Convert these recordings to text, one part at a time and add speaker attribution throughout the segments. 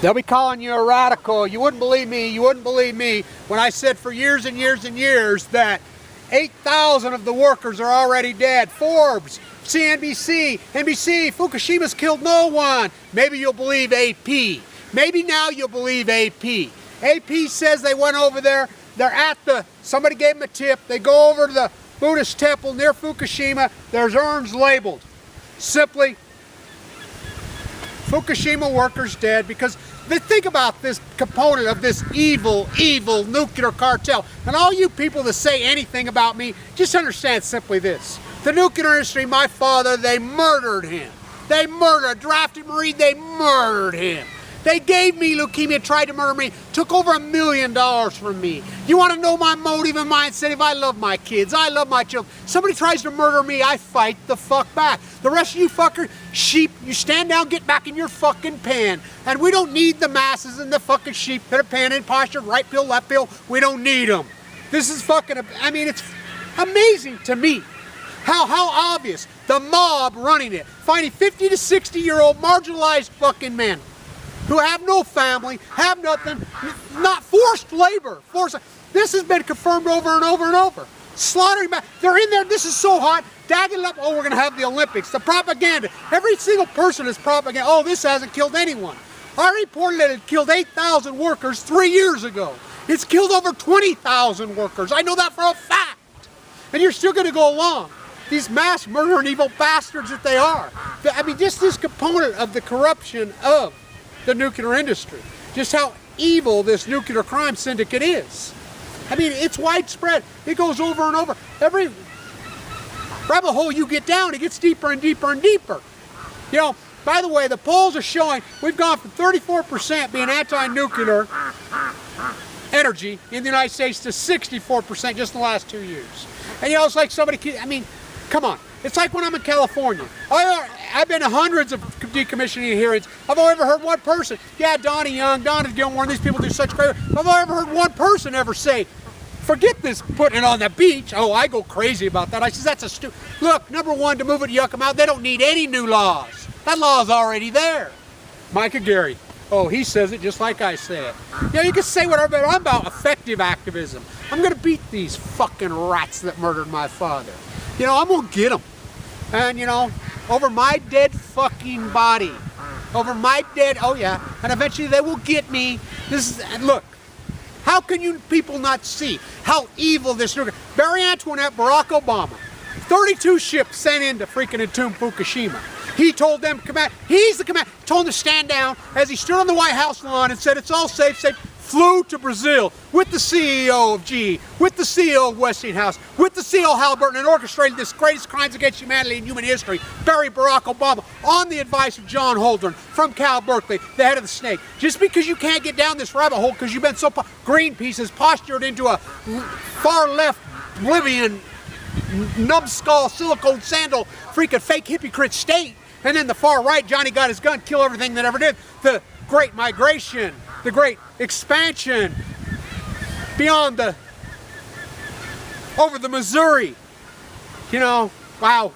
Speaker 1: They'll be calling you a radical. You wouldn't believe me. You wouldn't believe me when I said for years and years and years that 8,000 of the workers are already dead. Forbes, CNBC, NBC, Fukushima's killed no one. Maybe you'll believe AP. Maybe now you'll believe AP. AP says they went over there. They're at somebody gave them a tip. They go over to the Buddhist temple near Fukushima. There's urns labeled. Simply, Fukushima workers dead, because think about this component of this evil, evil nuclear cartel. And all you people that say anything about me, just understand simply this. The nuclear industry, my father, they murdered him. They murdered, drafted Marine, they murdered him. They gave me leukemia, tried to murder me, took over $1 million from me. You want to know my motive and my incentive? I love my kids, I love my children. Somebody tries to murder me, I fight the fuck back. The rest of you fucker sheep, you stand down, get back in your fucking pen. And we don't need the masses and the fucking sheep that are panning posture, right pill, left pill. We don't need them. This is fucking, I mean, it's amazing to me how obvious the mob running it, finding 50 to 60-year-old marginalized fucking men who have no family, have nothing, not forced labor. This has been confirmed over and over and over. Slaughtering, they're in there, this is so hot, dagging it up, oh, we're gonna have the Olympics. The propaganda, every single person is propaganda. Oh, this hasn't killed anyone. I reported that it killed 8,000 workers 3 years ago. It's killed over 20,000 workers. I know that for a fact. And you're still gonna go along. These mass murdering evil bastards that they are. I mean, just this component of the corruption of the nuclear industry, just how evil this nuclear crime syndicate is. I mean, it's widespread. It goes over and over. Every rabbit hole you get down, it gets deeper and deeper and deeper. You know, by the way, the polls are showing we've gone from 34% being anti-nuclear energy in the United States to 64% just in the last 2 years. And you know, it's like somebody, I mean, come on. It's like when I'm in California. I've been to hundreds of decommissioning hearings. I've only ever heard one person. Yeah, Donnie Young, Donna Gilmore, these people do such great. I've only ever heard one person ever say, forget this putting it on the beach. Oh, I go crazy about that. I says, that's a stupid. Look, number one, to move it to Yucca, they don't need any new laws. That law's already there. Micah Gary. Oh, he says it just like I say it. You know, you can say whatever, but I'm about effective activism. I'm going to beat these fucking rats that murdered my father. You know, I'm going to get them. And, you know, over my dead fucking body. Over my dead, oh yeah. And eventually they will get me. This is, and look, how can you people not see how evil this nuclear, Barry Antoinette, Barack Obama, 32 ships sent in to freaking entomb Fukushima. He told them, he's the commander, told them to stand down as he stood on the White House lawn and said, it's all safe, safe. Flew to Brazil with the CEO of GE, with the CEO of Westinghouse, with the CEO of Halliburton, and orchestrated this greatest crimes against humanity in human history, Barry Barack Obama, on the advice of John Holdren from Cal Berkeley, the head of the snake. Just because you can't get down this rabbit hole because you've been so Greenpeace has postured into a far left Bolivian numbskull silicone sandal freaking fake hypocrite state, and then the far right, Johnny got his gun, kill everything that ever did. The great migration, the great expansion beyond over the Missouri, you know, wow.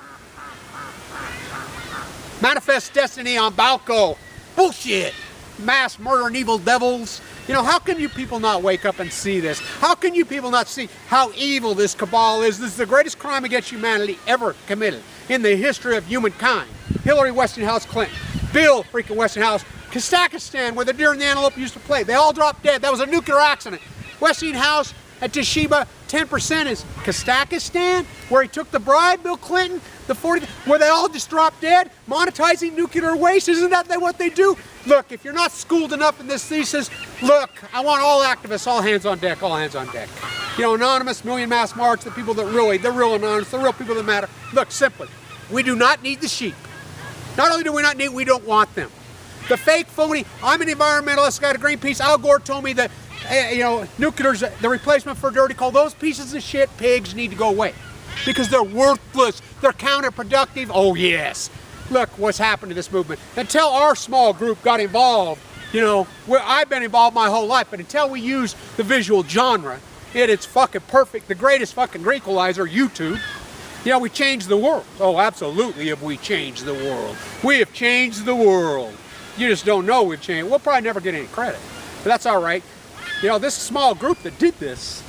Speaker 1: Manifest destiny on Balco, bullshit. Mass murder and evil devils. You know, how can you people not wake up and see this? How can you people not see how evil this cabal is? This is the greatest crime against humanity ever committed in the history of humankind. Hillary Westinghouse Clinton, Bill freaking Westinghouse, Kazakhstan, where the deer and the antelope used to play. They all dropped dead. That was a nuclear accident. Westinghouse at Toshiba, 10% is Kazakhstan, where he took the bribe, Bill Clinton, the 40, where they all just dropped dead, monetizing nuclear waste. Isn't that what they do? Look, if you're not schooled enough in this thesis, look, I want all activists, all hands on deck, all hands on deck. You know, anonymous, million mass march, the people that really, the real anonymous, the real people that matter. Look, simply, we do not need the sheep. Not only do we not need, we don't want them. The fake, phony, I'm an environmentalist, got a Greenpeace. Al Gore told me that, you know, nuclear's the replacement for dirty coal. Those pieces of shit, pigs, need to go away because they're worthless. They're counterproductive. Oh, yes. Look what's happened to this movement. Until our small group got involved, you know, I've been involved my whole life, but until we use the visual genre, it's fucking perfect. The greatest fucking equalizer, YouTube. You know, we changed the world. Oh, absolutely have we changed the world. We have changed the world. You just don't know we've changed. We'll probably never get any credit. But that's all right. You know, this small group that did this,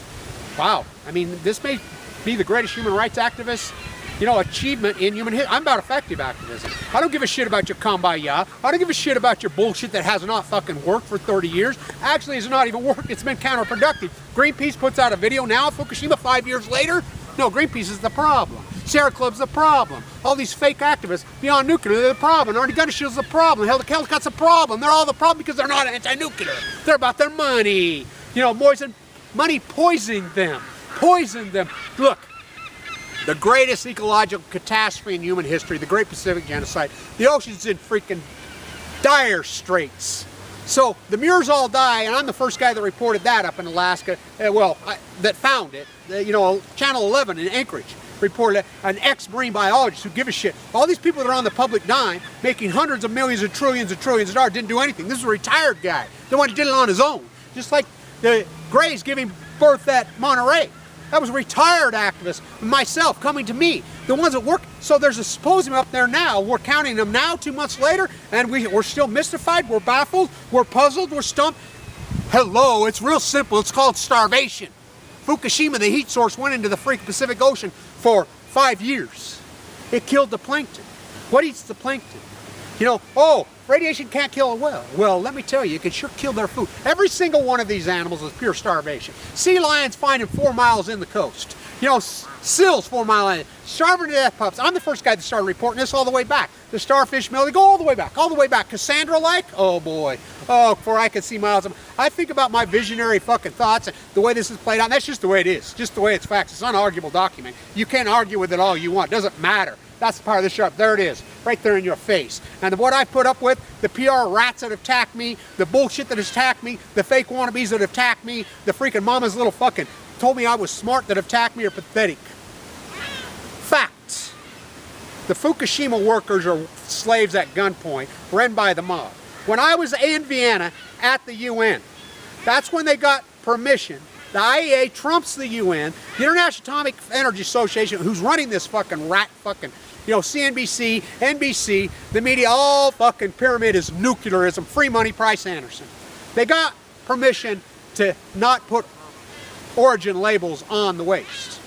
Speaker 1: wow. I mean, this may be the greatest human rights activist, you know, achievement in human history. I'm about effective activism. I don't give a shit about your kumbaya. I don't give a shit about your bullshit that has not fucking worked for 30 years. Actually, it's not even worked. It's been counterproductive. Greenpeace puts out a video now, Fukushima 5 years later. No, Greenpeace is the problem. Sierra Club's the problem. All these fake activists, Beyond Nuclear, they're the problem. Arnie Gun Shield's the problem. Hellcat's the problem. They're all the problem because they're not anti-nuclear. They're about their money. You know, money poisoning them. Poison them. Look, the greatest ecological catastrophe in human history, the Great Pacific Genocide. The ocean's in freaking dire straits. So the Muirs all die, and I'm the first guy that reported that up in Alaska. That found it. You know, Channel 11 in Anchorage reported it. An ex-marine biologist who give a shit. All these people that are on the public dime, making hundreds of millions and trillions of dollars, didn't do anything. This is a retired guy. The one who did it on his own. Just like the Greys giving birth at Monterey. That was a retired activist, myself, coming to me. The ones that work, so there's a symposium up there now. We're counting them now 2 months later, and we're still mystified, we're baffled, we're puzzled, we're stumped. Hello, it's real simple, it's called starvation. Fukushima, the heat source, went into the freaking Pacific Ocean for 5 years. It killed the plankton. What eats the plankton? You know, oh, radiation can't kill a whale. Well, let me tell you, it can sure kill their food. Every single one of these animals is pure starvation. Sea lions finding 4 miles in the coast. You know, seals 4 miles in. Starving to death pups. I'm the first guy that started reporting this all the way back. The starfish mill, they go all the way back, Cassandra-like, oh boy. Oh, before I could see miles of them. I think about my visionary fucking thoughts and the way this is played out. And that's just the way it is. Just the way it's facts. It's an unarguable document. You can't argue with it all you want. It doesn't matter. That's the part of the sharp. There it is, right there in your face. And what I put up with, the PR rats that attack me, the bullshit that attacked me, the fake wannabes that attacked me, the freaking mama's little fucking told me I was smart that attacked me are pathetic. Facts. The Fukushima workers are slaves at gunpoint, run by the mob. When I was in Vienna at the UN, that's when they got permission. The IAEA trumps the UN, the International Atomic Energy Association, who's running this fucking rat fucking, you know, CNBC, NBC, the media, all fucking pyramid is nuclearism, free money, Price Anderson. They got permission to not put origin labels on the waste.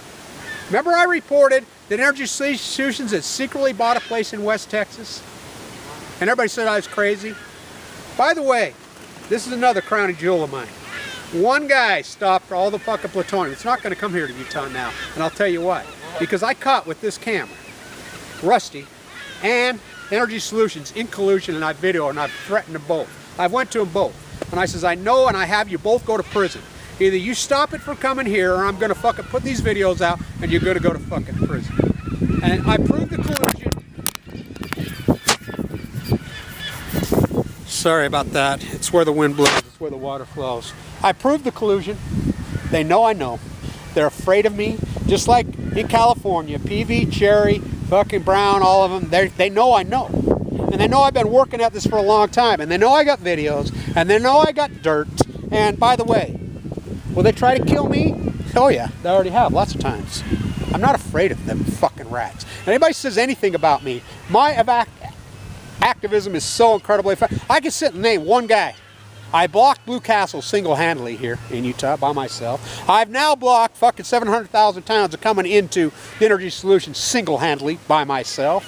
Speaker 1: Remember I reported that energy solutions had secretly bought a place in West Texas? And everybody said I was crazy. By the way, this is another crowning jewel of mine. One guy stopped all the fucking plutonium. It's not going to come here to Utah now, and I'll tell you why. Because I caught with this camera, Rusty, and Energy Solutions in collusion, and I videoed, and I've threatened them both. I went to them both, and I says, I know, and I have you both go to prison. Either you stop it from coming here, or I'm going to fucking put these videos out, and you're going to go to fucking prison. And I proved the collusion. Sorry about that. It's where the wind blows. It's where the water flows. I proved the collusion. They know I know. They're afraid of me. Just like in California, PV, Cherry, fucking Brown, all of them, they know I know. And they know I've been working at this for a long time. And they know I got videos. And they know I got dirt. And by the way, will they try to kill me? Oh yeah, they already have lots of times. I'm not afraid of them fucking rats. And anybody says anything about me, my activism is so incredibly effective. I can sit and name one guy. I blocked Blue Castle single-handedly here in Utah by myself. I've now blocked fucking 700,000 tons of coming into the Energy Solutions single-handedly by myself.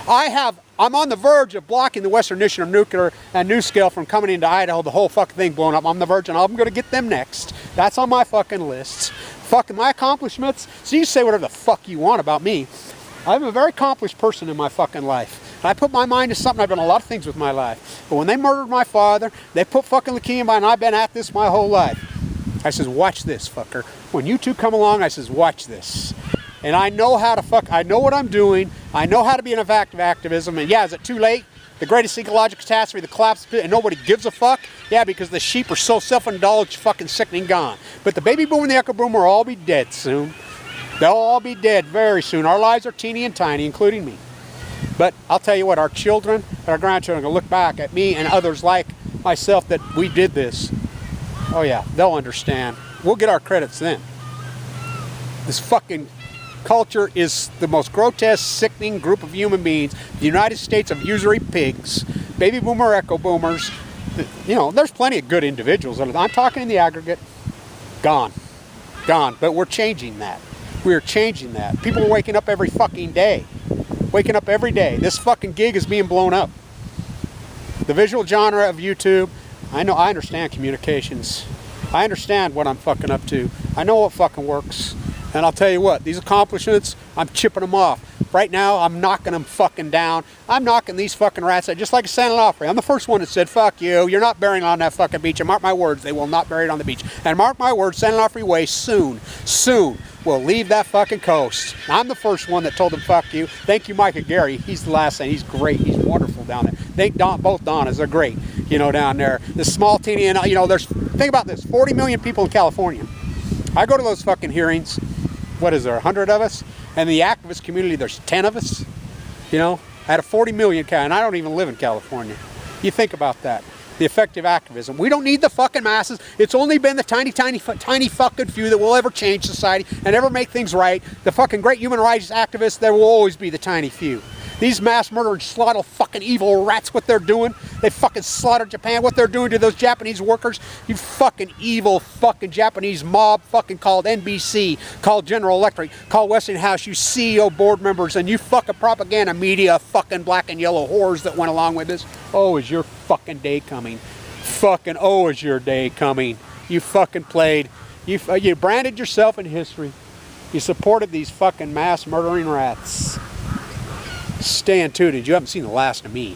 Speaker 1: I'm on the verge of blocking the Western Initiative of Nuclear and NuScale from coming into Idaho, the whole fucking thing blowing up. I'm the verge, and I'm going to get them next. That's on my fucking list. Fucking my accomplishments. So you can say whatever the fuck you want about me. I'm a very accomplished person in my fucking life. I put my mind to something. I've done a lot of things with my life. But when they murdered my father, they put fucking leukemia by, and I've been at this my whole life. I says, watch this, fucker. When you two come along, I says, watch this. And I know how to I know what I'm doing. I know how to be an effective activism. And yeah, is it too late? The greatest ecological catastrophe, the collapse, and nobody gives a fuck? Yeah, because the sheep are so self-indulged, fucking sickening gone. But the baby boom and the echo boom will all be dead soon. They'll all be dead very soon. Our lives are teeny and tiny, including me. But I'll tell you what, our children and our grandchildren are going to look back at me and others like myself that we did this. Oh yeah, they'll understand. We'll get our credits then. This fucking culture is the most grotesque, sickening group of human beings. The United States of usury pigs. baby boomer, echo boomers, you know, there's plenty of good individuals. I'm talking in the aggregate. Gone. But we're changing that. We're changing that. People are waking up every fucking day. Waking up every day. This fucking gig is being blown up. The visual genre of YouTube, I understand communications. I understand what I'm fucking up to. I know what fucking works. And I'll tell you what, these accomplishments, I'm chipping them off. Right now, I'm knocking them fucking down. I'm knocking these fucking rats out, just like a San Onofre. I'm the first one that said, fuck you, you're not burying on that fucking beach. And mark my words, they will not bury it on the beach. And mark my words, San Onofre Way soon will leave that fucking coast. I'm the first one that told them, fuck you. Thank you, Micah Gary. He's the last thing. He's great. He's wonderful down there. Thank both Donnas. They're great, you know, down there. This small teeny, and you know, think about this, 40 million people in California. I go to those fucking hearings. What is there, 100 of us? And the activist community, there's 10 of us, you know, out of 40 million, and I don't even live in California. You think about that, the effective activism. We don't need the fucking masses. It's only been the tiny fucking few that will ever change society and ever make things right. The fucking great human rights activists, there will always be the tiny few. These mass murdering, slaughter fucking evil rats, what they're doing. They fucking slaughtered Japan. What they're doing to those Japanese workers. You fucking evil fucking Japanese mob fucking called NBC, called General Electric, called Westinghouse, you CEO board members, and you fucking propaganda media fucking black and yellow whores that went along with this. Oh, is your fucking day coming. Fucking oh, is your day coming. You fucking played. You branded yourself in history. You supported these fucking mass murdering rats. Stay untutored. You haven't seen the last of me.